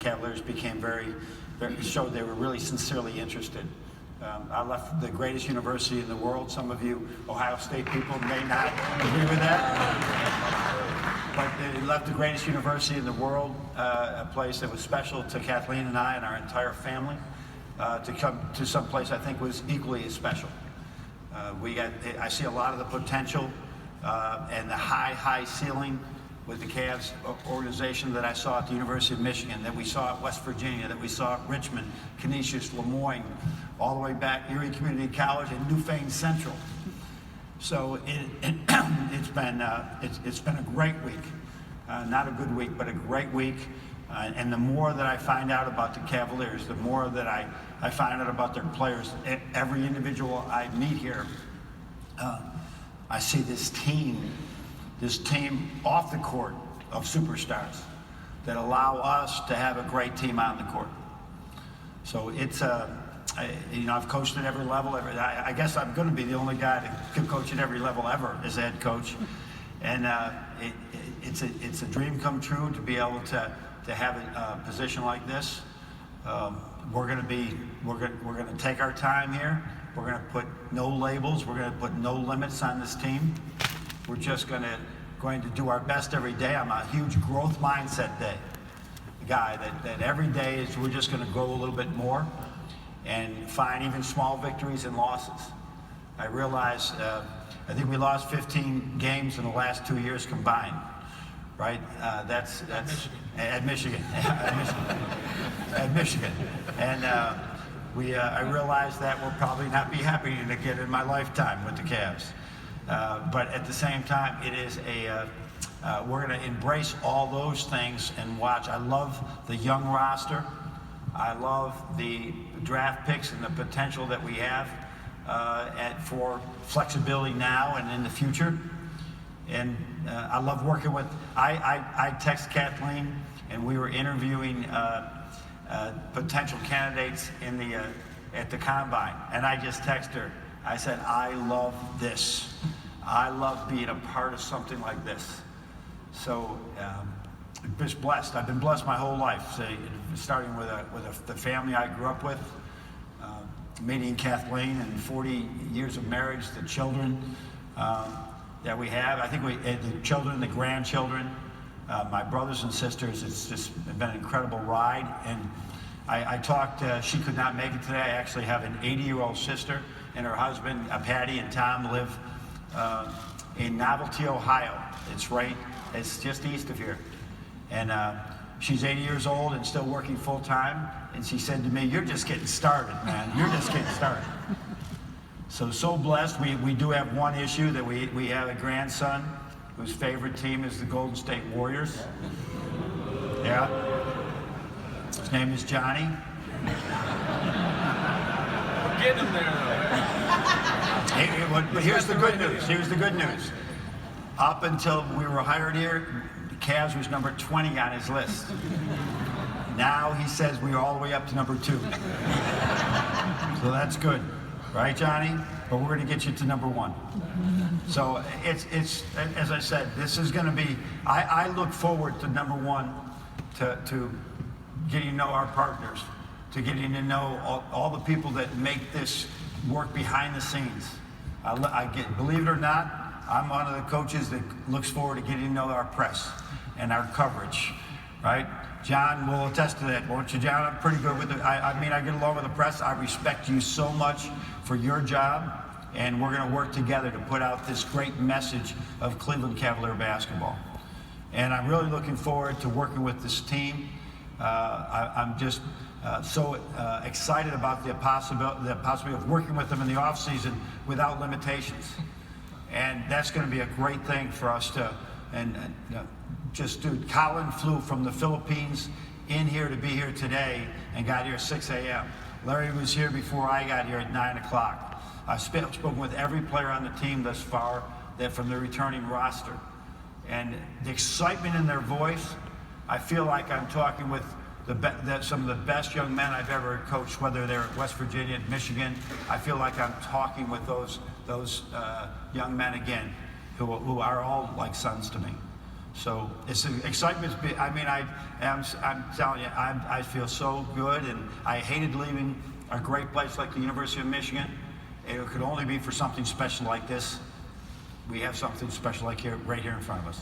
Cavaliers became showed they were really sincerely interested. I left the greatest university in the world. Some of you Ohio State people may not agree with that. But they left the greatest university in the world, a place that was special to Kathleen and I and our entire family, to come to some place I think was equally as special. I see a lot of the potential and the high ceiling with the Cavs organization that I saw at the University of Michigan, that we saw at West Virginia, that we saw at Richmond, Canisius, Lemoyne, all the way back Erie Community College and Newfane Central. So it's been a great week, not a good week, but a great week. And the more that I find out about the Cavaliers, the more that I find out about their players. Every individual I meet here, I see this team off the court of superstars that allow us to have a great team on the court. So it's I've coached at every level. I guess I'm going to be the only guy that could coach at every level ever as a head coach, and it's a dream come true to be able to have a position like this. We're going to take our time here. We're going to put no labels. We're going to put no limits on this team. We're just going to do our best every day. I'm a huge growth mindset guy. That every day we're just going to grow a little bit more and find even small victories and losses. I realize I think we lost 15 games in the last 2 years combined, right? That's at Michigan. At Michigan. And I realize that we'll probably not be happy to get in my lifetime with the Cavs. But at the same time, it is we're going to embrace all those things and watch. I love the young roster. I love the draft picks and the potential that we have for flexibility now and in the future. And I love working with. I text Kathleen, and we were interviewing potential candidates at the combine, and I just texted her. I said, I love this. I love being a part of something like this. So I'm just blessed. I've been blessed my whole life, starting with the family I grew up with, meeting Kathleen, and 40 years of marriage, the children that we have. I think the children, the grandchildren, my brothers and sisters. It's just been an incredible ride. And I talked. She could not make it today. I actually have an 80-year-old sister, and her husband, Patty and Tom, live in Novelty, Ohio. It's just east of here. And she's 80 years old and still working full time. And she said to me, "You're just getting started, man. You're just getting started." So blessed. We do have one issue, that we have a grandson whose favorite team is the Golden State Warriors. Yeah. His name is Johnny. We're getting him there, though. But here's the good news. Up until we were hired here, the Cavs was number 20 on his list. Now he says we're all the way up to number 2. So that's good. Right, Johnny? But we're going to get you to number 1. So it's as I said, this is going to be, I look forward to number 1, to getting to know our partners, to getting to know all the people that make this work behind the scenes. Believe it or not, I'm one of the coaches that looks forward to getting to know our press and our coverage, right? John will attest to that, won't you, John? I'm pretty good with it. I get along with the press. I respect you so much for your job, and we're going to work together to put out this great message of Cleveland Cavalier basketball. And I'm really looking forward to working with this team. I'm just so excited about the possibility of working with them in the offseason without limitations. And that's going to be a great thing for us to just do. Colin flew from the Philippines in here to be here today and got here at 6 a.m. Larry was here before I got here at 9 o'clock. I've spoken with every player on the team thus far, that from the returning roster. And the excitement in their voice, I feel like I'm talking with some of the best young men I've ever coached, whether they're at West Virginia, Michigan. I feel like I'm talking with those young men again, who are all like sons to me. So it's an excitement. I mean, I'm telling you, I feel so good, and I hated leaving a great place like the University of Michigan. It could only be for something special like this. We have something special like here, right here in front of us.